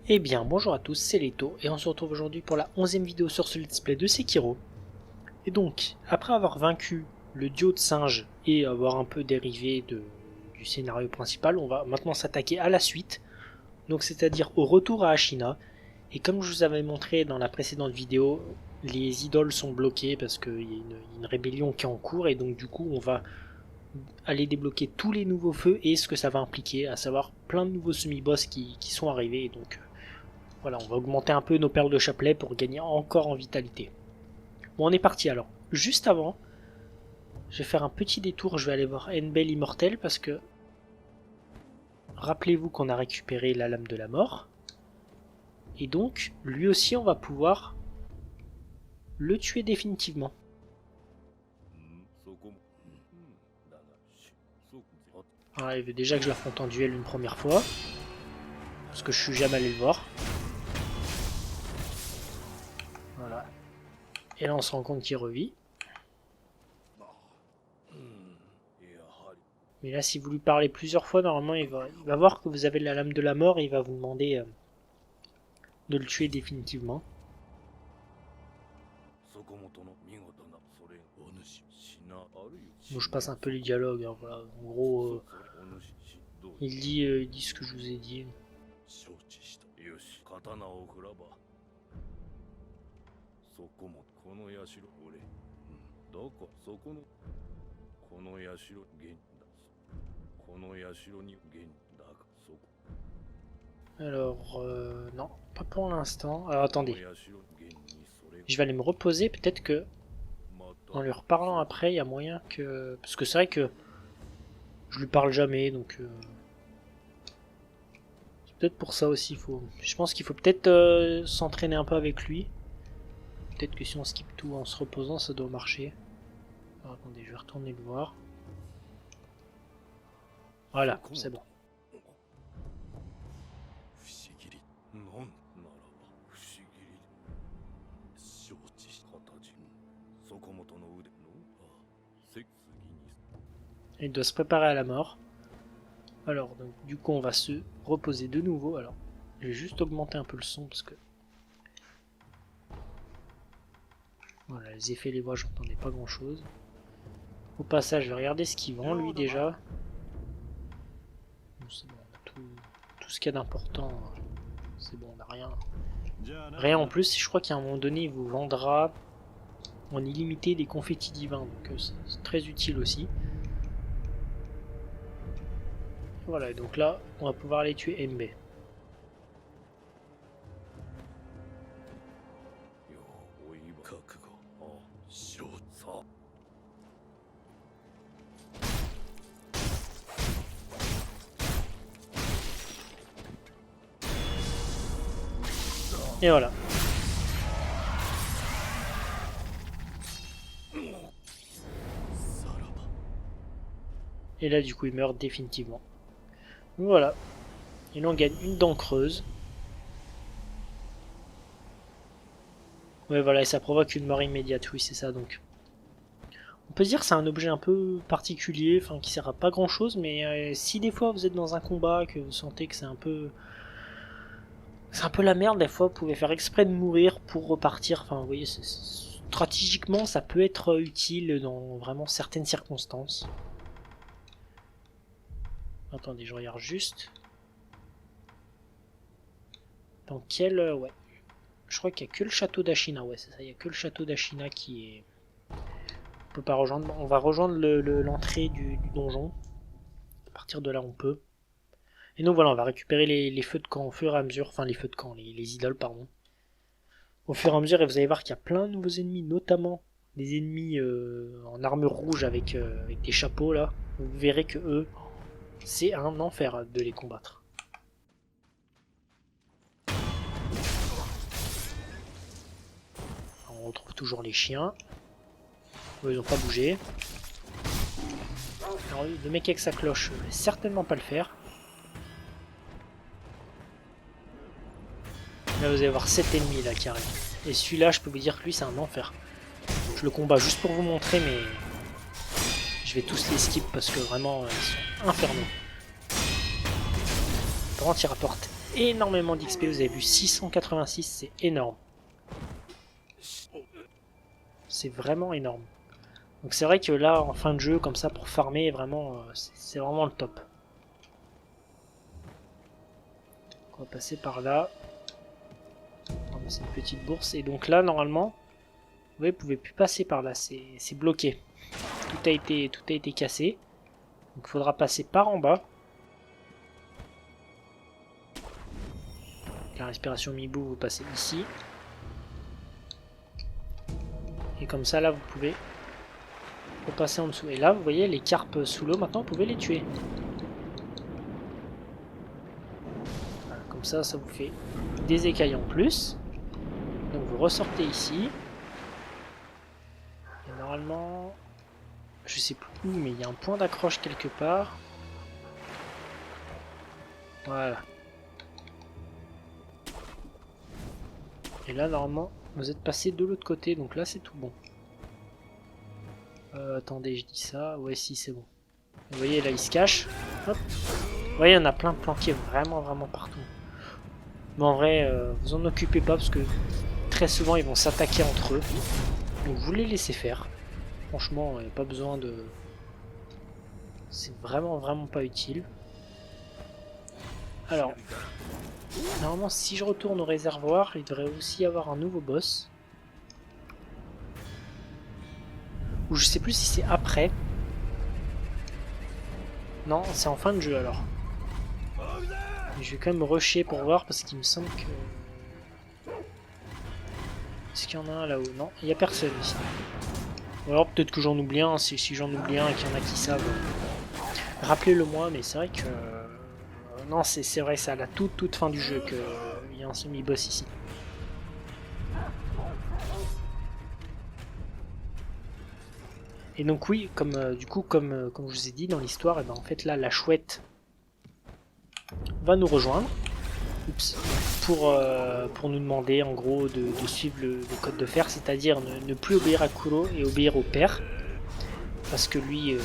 Eh bien, bonjour à tous, c'est Leto, et on se retrouve aujourd'hui pour la 11e vidéo sur ce let's play de Sekiro. Et donc, après avoir vaincu le duo de singes et avoir un peu dérivé du scénario principal, on va maintenant s'attaquer à la suite, donc c'est-à-dire au retour à Ashina. Et comme je vous avais montré dans la précédente vidéo, les idoles sont bloquées parce qu'il y a une rébellion qui est en cours, et donc du coup on va aller débloquer tous les nouveaux feux et ce que ça va impliquer, à savoir plein de nouveaux semi-boss qui sont arrivés, et donc... Voilà, on va augmenter un peu nos perles de chapelet pour gagner encore en vitalité. Bon, on est parti alors. Juste avant, je vais faire un petit détour, je vais aller voir Enbel Immortel parce que... Rappelez-vous qu'on a récupéré la lame de la mort. Et donc, lui aussi, on va pouvoir le tuer définitivement. Alors, il veut déjà que je l'affronte en duel une première fois. Parce que je suis jamais allé le voir. Voilà. Et là on se rend compte qu'il revit. Mais là si vous lui parlez plusieurs fois, normalement il va voir que vous avez la lame de la mort et il va vous demander de le tuer définitivement. Bon, je passe un peu les dialogues, hein, voilà. En gros, il dit ce que je vous ai dit. Alors, non, pas pour l'instant. Alors attendez, je vais aller me reposer, peut-être que en lui reparlant après, il y a moyen que... Parce que c'est vrai que je lui parle jamais, donc... C'est peut-être pour ça aussi, je pense qu'il faut peut-être s'entraîner un peu avec lui. Peut-être que si on skip tout en se reposant, ça doit marcher. Alors, attendez, je vais retourner le voir. Voilà, c'est bon. Il doit se préparer à la mort. Alors, donc, du coup, on va se reposer de nouveau. Alors, je vais juste augmenter un peu le son parce que... Voilà, les effets, les voix, j'entendais pas grand chose. Au passage, je vais regarder ce qu'il vend, lui, déjà. C'est bon, on a tout ce qu'il y a d'important. C'est bon, on n'a rien. Rien en plus, je crois qu'à un moment donné, il vous vendra en illimité des confettis divins. Donc, c'est très utile aussi. Voilà, et donc là, on va pouvoir aller tuer MB. Et voilà. Et là, du coup, il meurt définitivement. Voilà. Il en gagne une dent creuse. Ouais, voilà, et ça provoque une mort immédiate. Oui, c'est ça, donc. On peut se dire que c'est un objet un peu particulier, enfin, qui sert à pas grand-chose, mais si des fois vous êtes dans un combat, que vous sentez que c'est un peu... C'est un peu la merde, des fois, vous pouvez faire exprès de mourir pour repartir. Enfin, vous voyez, stratégiquement, ça peut être utile dans vraiment certaines circonstances. Attendez, je regarde juste. Dans quel... ouais. Je crois qu'il n'y a que le château d'Ashina, ouais, c'est ça. Il n'y a que le château d'Ashina qui est... On peut pas rejoindre. On va rejoindre l'entrée du donjon. À partir de là, on peut. Et donc voilà, on va récupérer les feux de camp au fur et à mesure. Enfin, les feux de camp, les idoles, pardon. Au fur et à mesure, et vous allez voir qu'il y a plein de nouveaux ennemis, notamment des ennemis en armure rouge avec des chapeaux, là. Vous verrez que eux, c'est un enfer de les combattre. On retrouve toujours les chiens. Eux, ils n'ont pas bougé. Alors, le mec avec sa cloche, ne va certainement pas le faire. Là, vous allez voir 7 ennemis là qui arrivent. Et celui-là, je peux vous dire que lui, c'est un enfer. Je le combats juste pour vous montrer, mais je vais tous les skip parce que vraiment, ils sont infernaux. Par contre, il rapporte énormément d'XP, vous avez vu 686, c'est énorme. C'est vraiment énorme. Donc c'est vrai que là, en fin de jeu, comme ça, pour farmer, vraiment, c'est vraiment le top. On va passer par là. C'est une petite bourse. Et donc là, normalement, vous voyez, vous pouvez plus passer par là. C'est bloqué. Tout a été cassé. Donc il faudra passer par en bas. La respiration Mibou, vous passez ici. Et comme ça, là, vous pouvez repasser en dessous. Et là, vous voyez, les carpes sous l'eau, maintenant, vous pouvez les tuer. Voilà, comme ça vous fait des écailles en plus. Donc vous ressortez ici. Et normalement, je sais plus où, mais il y a un point d'accroche quelque part. Voilà. Et là, normalement, vous êtes passé de l'autre côté, donc là, c'est tout bon. Attendez, je dis ça. Ouais, si, c'est bon. Vous voyez, là, il se cache. Hop. Vous voyez, il y en a plein planqués vraiment partout. Mais en vrai, vous en occupez pas, parce que très souvent, ils vont s'attaquer entre eux. Donc, vous les laissez faire. Franchement, il n'y a pas besoin de... C'est vraiment pas utile. Alors, normalement, si je retourne au réservoir, il devrait aussi y avoir un nouveau boss. Ou je sais plus si c'est après. Non, c'est en fin de jeu alors. Mais je vais quand même rusher pour voir parce qu'il me semble que... Est-ce qu'il y en a un là-haut? Non, il n'y a personne ici. Ou alors peut-être que j'en oublie un, si j'en oublie un et qu'il y en a qui savent. Rappelez-le moi, mais c'est vrai que... non, c'est vrai, c'est à la toute fin du jeu qu'il y a un semi-boss ici. Et donc oui, comme du coup, comme je vous ai dit dans l'histoire, et ben en fait là, la chouette va nous rejoindre. Oups. Pour nous demander en gros de suivre le code de fer, c'est-à-dire ne plus obéir à Kuro et obéir au père. Parce que lui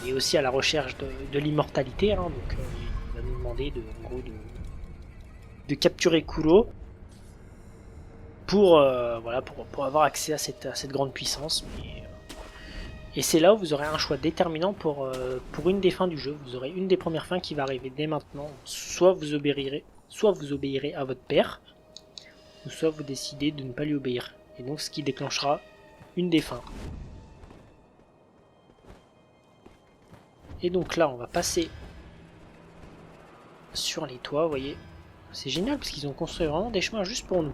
est aussi à la recherche de l'immortalité, hein, donc il va nous demander en gros de capturer Kuro pour, voilà, pour avoir accès à cette grande puissance. Et c'est là où vous aurez un choix déterminant pour une des fins du jeu. Vous aurez une des premières fins qui va arriver dès maintenant. Soit vous obéirez à votre père, ou soit vous décidez de ne pas lui obéir. Et donc ce qui déclenchera une des fins. Et donc là, on va passer sur les toits, vous voyez. C'est génial parce qu'ils ont construit vraiment des chemins juste pour nous.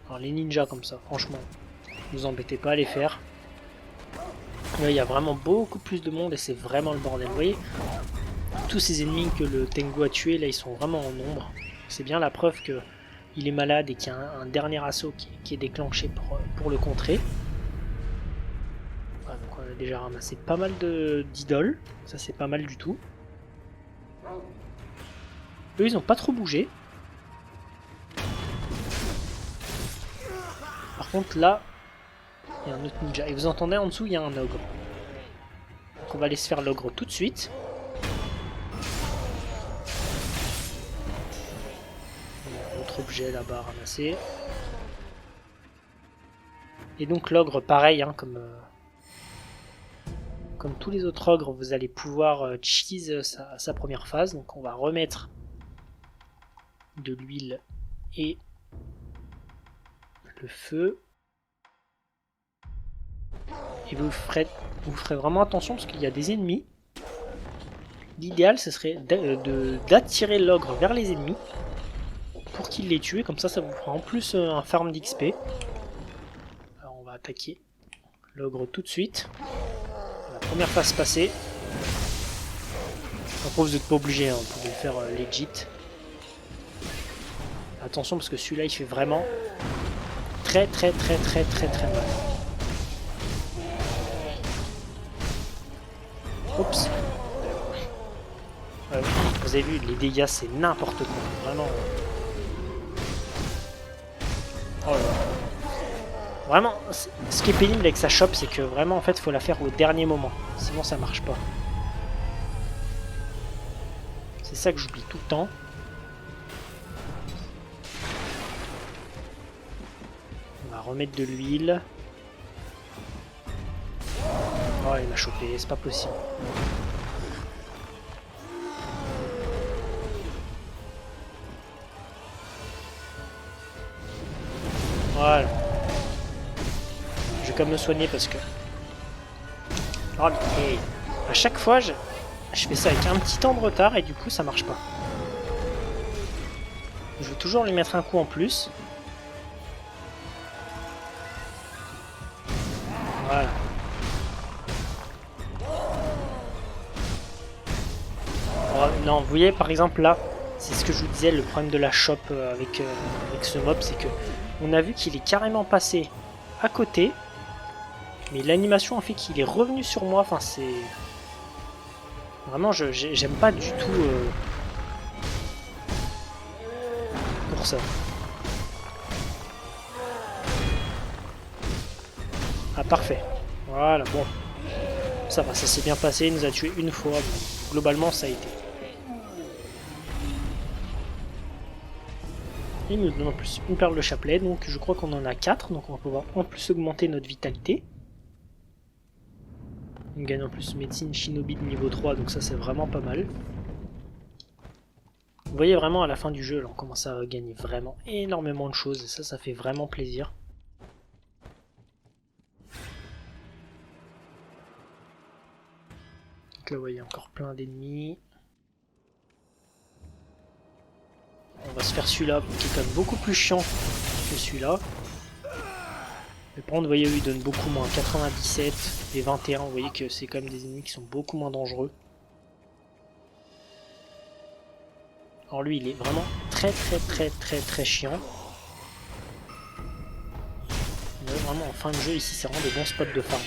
Alors les ninjas comme ça, franchement, ne vous embêtez pas à les faire. Là, il y a vraiment beaucoup plus de monde et c'est vraiment le bordel. Vous voyez, tous ces ennemis que le Tengu a tués, là, ils sont vraiment en nombre. C'est bien la preuve qu'il est malade et qu'il y a un dernier assaut qui est déclenché pour le contrer. Voilà, donc on a déjà ramassé pas mal d'idoles. Ça, c'est pas mal du tout. Eux, ils n'ont pas trop bougé. Par contre, là, il y a un autre ninja. Et vous entendez en dessous, il y a un ogre. Donc on va aller se faire l'ogre tout de suite. Autre objet là-bas à ramasser. Et donc l'ogre, pareil, hein, comme tous les autres ogres, vous allez pouvoir cheese sa première phase. Donc on va remettre de l'huile et le feu. Et vous ferez vraiment attention parce qu'il y a des ennemis. L'idéal ce serait d'attirer l'ogre vers les ennemis pour qu'il les tue. Comme ça vous fera en plus un farm d'XP. Alors on va attaquer l'ogre tout de suite. La première phase passée. Après vous n'êtes pas obligé, hein, vous pouvez le faire legit. Attention parce que celui-là il fait vraiment très mal. Oups. Vous avez vu, les dégâts c'est n'importe quoi, vraiment. Oh là là. Vraiment, ce qui est pénible avec sa shop, c'est que vraiment en fait il faut la faire au dernier moment, sinon ça marche pas. C'est ça que j'oublie tout le temps. remettre de l'huile. Oh, il m'a chopé, c'est pas possible. Voilà. Je vais quand même me soigner parce que... Oh, et à chaque fois, je fais ça avec un petit temps de retard et du coup, ça marche pas. Je veux toujours lui mettre un coup en plus. Voilà. Oh, non, vous voyez, par exemple, là, c'est ce que je vous disais, le problème de la shop avec ce mob, c'est que on a vu qu'il est carrément passé à côté, mais l'animation a fait qu'il est revenu sur moi. Enfin, c'est... Vraiment, j'aime pas du tout pour ça. Ah, parfait. Voilà, bon. Ça va, ça s'est bien passé, il nous a tué une fois. Mais globalement, ça a été. Il nous donne en plus une perle de chapelet, donc je crois qu'on en a 4, donc on va pouvoir en plus augmenter notre vitalité. On gagne en plus médecine shinobi de niveau 3, donc ça c'est vraiment pas mal. Vous voyez vraiment à la fin du jeu, là, on commence à gagner vraiment énormément de choses, et ça fait vraiment plaisir. Donc là vous voyez encore plein d'ennemis. On va se faire celui-là, qui est quand même beaucoup plus chiant que celui-là. Mais par contre, vous voyez, il donne beaucoup moins. 97 et 21, vous voyez que c'est quand même des ennemis qui sont beaucoup moins dangereux. Alors lui, il est vraiment très chiant. Mais vraiment, en fin de jeu, ici, c'est vraiment des bons spots de farm.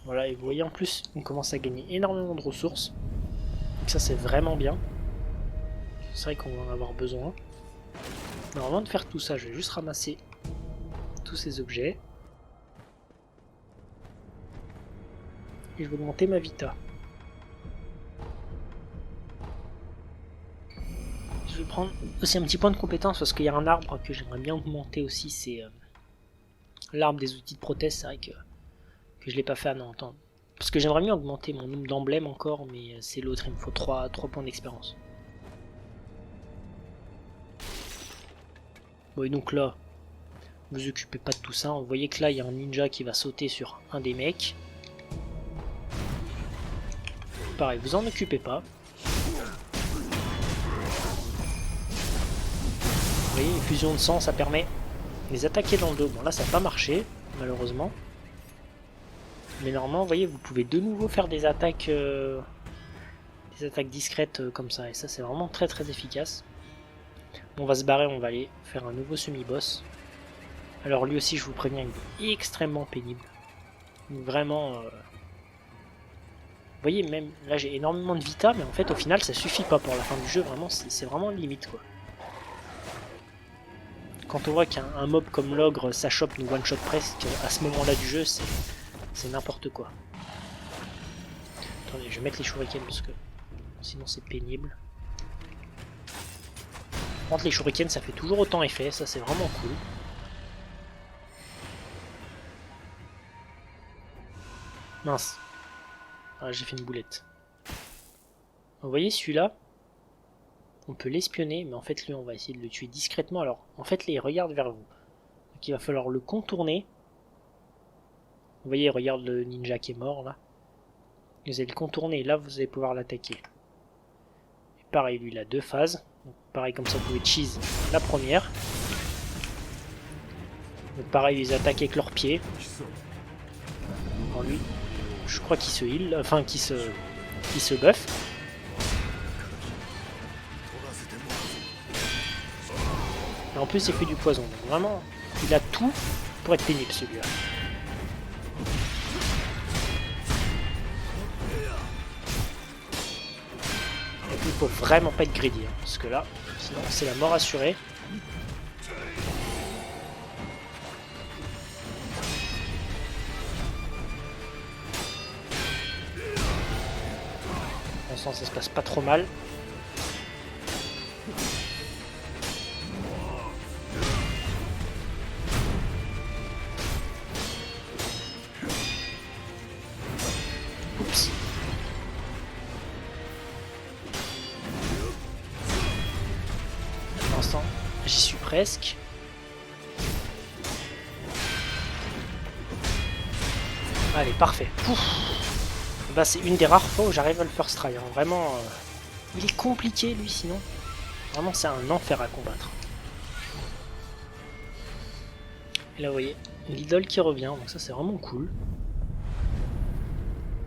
Voilà, et vous voyez, en plus, on commence à gagner énormément de ressources. Donc ça, c'est vraiment bien. C'est vrai qu'on va en avoir besoin. Alors avant de faire tout ça, je vais juste ramasser tous ces objets. Et je vais augmenter ma vita. Je vais prendre aussi un petit point de compétence parce qu'il y a un arbre que j'aimerais bien augmenter aussi, c'est l'arbre des outils de prothèse. C'est vrai que je ne l'ai pas fait à Nantes. Parce que j'aimerais bien augmenter mon nombre d'emblèmes encore, mais c'est l'autre, il me faut 3 points d'expérience. Bon, et donc là, ne vous occupez pas de tout ça. Vous voyez que là, il y a un ninja qui va sauter sur un des mecs. Pareil, vous en occupez pas. Vous voyez, une fusion de sang, ça permet de les attaquer dans le dos. Bon, là, ça n'a pas marché, malheureusement. Mais normalement, vous voyez, vous pouvez de nouveau faire des attaques discrètes comme ça. Et ça, c'est vraiment très efficace. On va se barrer, on va aller faire un nouveau semi-boss. Alors lui aussi, je vous préviens, il est extrêmement pénible. Vraiment... Vous voyez, même là, j'ai énormément de vita, mais en fait, au final, ça suffit pas pour la fin du jeu. Vraiment, c'est vraiment limite, quoi. Quand on voit qu'un mob comme l'ogre, ça chope nous one-shot presque à ce moment-là du jeu, c'est n'importe quoi. Attendez, je vais mettre les shurikens parce que sinon c'est pénible. Par contre, les shurikens, ça fait toujours autant effet, ça c'est vraiment cool. Mince. Ah, j'ai fait une boulette. Vous voyez celui-là? On peut l'espionner, mais en fait lui on va essayer de le tuer discrètement. Alors en fait là il regarde vers vous. Donc il va falloir le contourner. Vous voyez, il regarde le ninja qui est mort là. Vous allez le contourner et là vous allez pouvoir l'attaquer. Et pareil, lui il a 2 phases. Donc, pareil comme ça vous pouvez cheese la première. Donc pareil, ils attaquent avec leurs pieds. Alors lui, je crois qu'il se heal, enfin qu'il se buff. Et en plus il fait du poison, donc vraiment il a tout pour être pénible celui-là. Et puis il faut vraiment pas être greedy, hein, parce que là, sinon c'est la mort assurée. Pour l'instant ça se passe pas trop mal. presque. Allez, parfait. Bah, c'est une des rares fois où j'arrive à le first try. Hein. Vraiment, il est compliqué lui sinon. Vraiment, c'est un enfer à combattre. Et là, vous voyez, l'idole qui revient. Donc ça, c'est vraiment cool.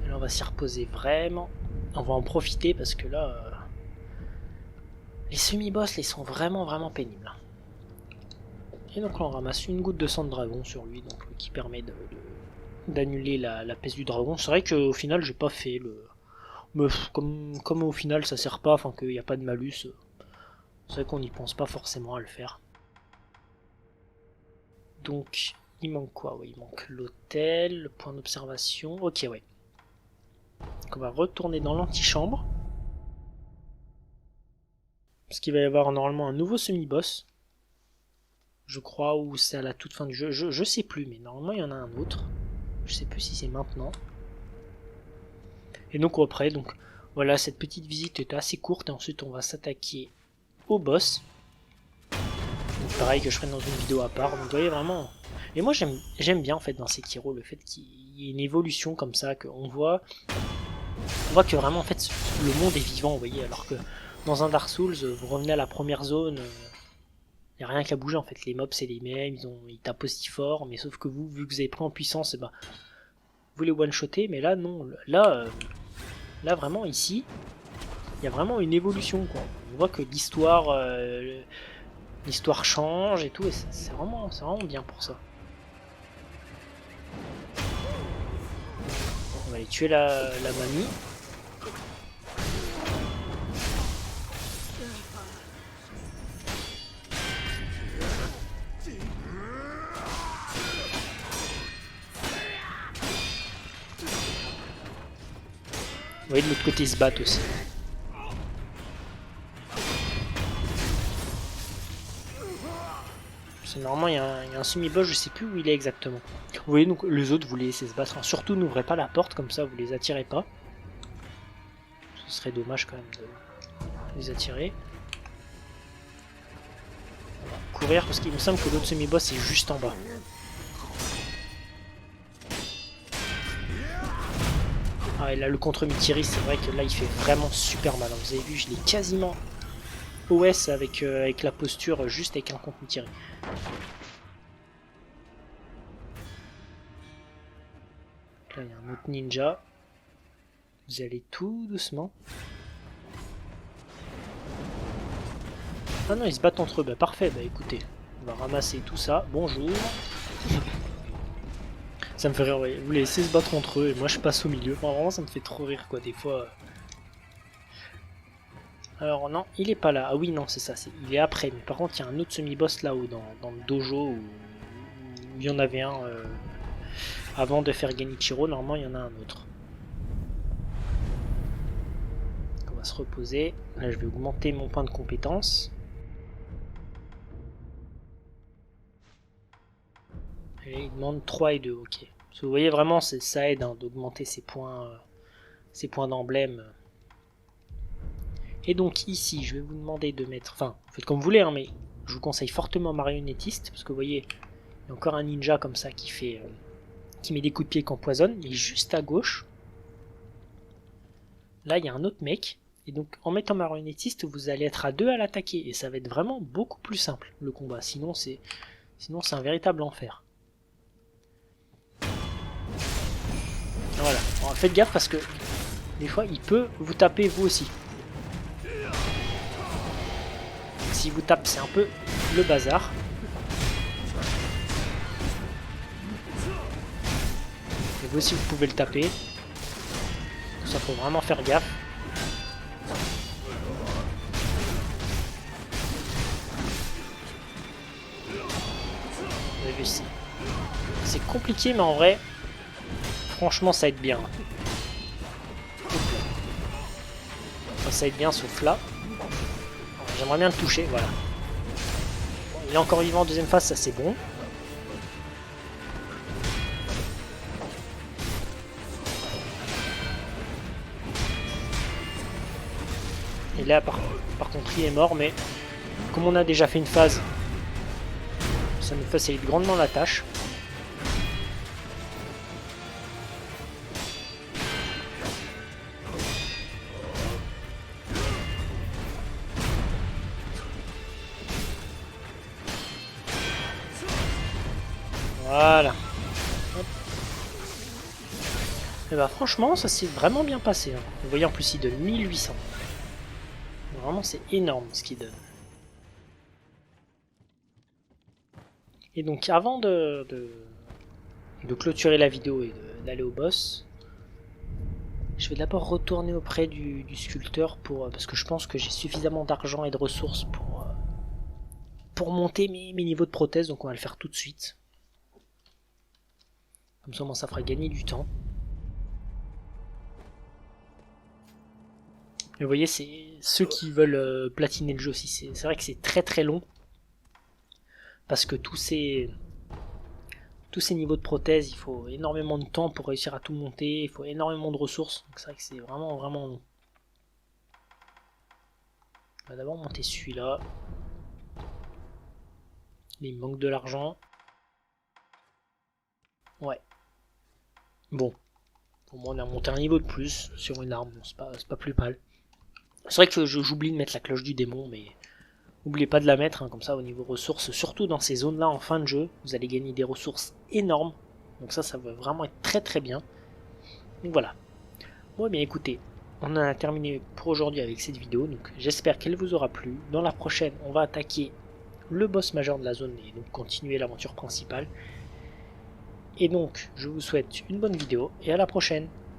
Et là, on va s'y reposer vraiment. On va en profiter parce que là, les semi-boss, ils sont vraiment pénibles. Et donc là, on ramasse une goutte de sang de dragon sur lui, donc qui permet d'annuler la peste du dragon. C'est vrai qu'au final j'ai pas fait le... Mais comme au final ça sert pas, enfin qu'il n'y a pas de malus, c'est vrai qu'on n'y pense pas forcément à le faire. Donc il manque quoi? Oui, il manque l'hôtel, le point d'observation, ok ouais. Donc on va retourner dans l'antichambre. Parce qu'il va y avoir normalement un nouveau semi-boss. Je crois, ou c'est à la toute fin du jeu, je sais plus, mais normalement il y en a un autre. Je sais plus si c'est maintenant. Et donc après, donc voilà, cette petite visite est assez courte et ensuite on va s'attaquer au boss. Donc pareil que je ferai dans une vidéo à part. Donc vous voyez vraiment. Et moi j'aime bien en fait dans Sekiro le fait qu'il y ait une évolution comme ça, qu'on voit que vraiment en fait le monde est vivant, vous voyez, alors que dans un Dark Souls, vous revenez à la première zone. Il n'y a rien qu'à bouger en fait, les mobs c'est les mêmes, ils tapent aussi fort, mais sauf que vous, vu que vous avez pris en puissance, et ben, vous les one-shotter, mais là non, là vraiment ici, il y a vraiment une évolution quoi. On voit que l'histoire change et tout, et c'est vraiment bien pour ça. On va aller tuer la mamie. Vous voyez de l'autre côté ils se battent aussi. Normalement il y a un semi-boss, je sais plus où il est exactement. Vous voyez donc les autres vous les laissez se battre. Surtout n'ouvrez pas la porte comme ça vous les attirez pas. Ce serait dommage quand même de les attirer. On va courir parce qu'il me semble que l'autre semi-boss est juste en bas. Ah et là le contre Mitiri, c'est vrai que là il fait vraiment super mal. Vous avez vu, je l'ai quasiment OS avec la posture juste avec un contre Mitiri. Là il y a un autre ninja. Vous allez tout doucement. Ah non, ils se battent entre eux. Bah parfait, bah écoutez, on va ramasser tout ça. Bonjour. Ça me fait rire, ouais. Vous les laissez se battre entre eux et moi je passe au milieu. Enfin, vraiment ça me fait trop rire quoi des fois. Alors non, il est pas là. Ah oui non c'est ça, il est après. Mais par contre il y a un autre semi-boss là-haut dans le dojo où il y en avait un avant de faire Genichiro. Normalement il y en a un autre. Donc, on va se reposer. Là je vais augmenter mon point de compétence. Et il demande 3 et 2, ok. Parce que vous voyez vraiment, ça aide hein, d'augmenter ces points d'emblème. Et donc ici, je vais vous demander de mettre... Enfin, faites comme vous voulez, hein, mais je vous conseille fortement marionnettiste. Parce que vous voyez, il y a encore un ninja comme ça qui met des coups de pied qui empoisonnent. Il est juste à gauche. Là, il y a un autre mec. Et donc, en mettant marionnettiste, vous allez être à 2 à l'attaquer. Et ça va être vraiment beaucoup plus simple, le combat. Sinon, c'est un véritable enfer. Voilà, alors, faites gaffe parce que des fois il peut vous taper vous aussi. Si vous tape c'est un peu le bazar. Et vous aussi vous pouvez le taper. Ça faut vraiment faire gaffe. Vous avez vu, c'est compliqué mais en vrai franchement ça aide bien. Enfin, ça aide bien sauf là. J'aimerais bien le toucher, voilà. Bon, il est encore vivant en deuxième phase, ça c'est bon. Et là par contre il est mort, mais comme on a déjà fait une phase Ça nous facilite grandement la tâche. Voilà. Et bah franchement, ça s'est vraiment bien passé. Hein. Vous voyez, en plus, il donne 1800. Vraiment, c'est énorme ce qu'il donne. Et donc, avant de clôturer la vidéo et d'aller au boss, je vais d'abord retourner auprès du sculpteur parce que je pense que j'ai suffisamment d'argent et de ressources pour monter mes niveaux de prothèse. Donc, on va le faire tout de suite. Comme ça, ça fera gagner du temps. Et vous voyez, c'est ceux qui veulent platiner le jeu aussi. C'est vrai que c'est très très long. Parce que tous ces niveaux de prothèse, il faut énormément de temps pour réussir à tout monter. Il faut énormément de ressources. Donc c'est vrai que c'est vraiment vraiment long. On va d'abord monter celui-là. Il me manque de l'argent. Ouais. Bon. Au moins on a monté un niveau de plus sur une arme. Bon, c'est pas plus mal. C'est vrai que j'oublie de mettre la cloche du démon, mais n'oubliez pas de la mettre, hein, comme ça au niveau ressources, surtout dans ces zones-là en fin de jeu, vous allez gagner des ressources énormes. Donc ça va vraiment être très très bien. Donc voilà. Bon, bien écoutez, on en a terminé pour aujourd'hui avec cette vidéo, donc j'espère qu'elle vous aura plu. Dans la prochaine, on va attaquer le boss majeur de la zone et donc continuer l'aventure principale. Et donc, je vous souhaite une bonne vidéo et à la prochaine.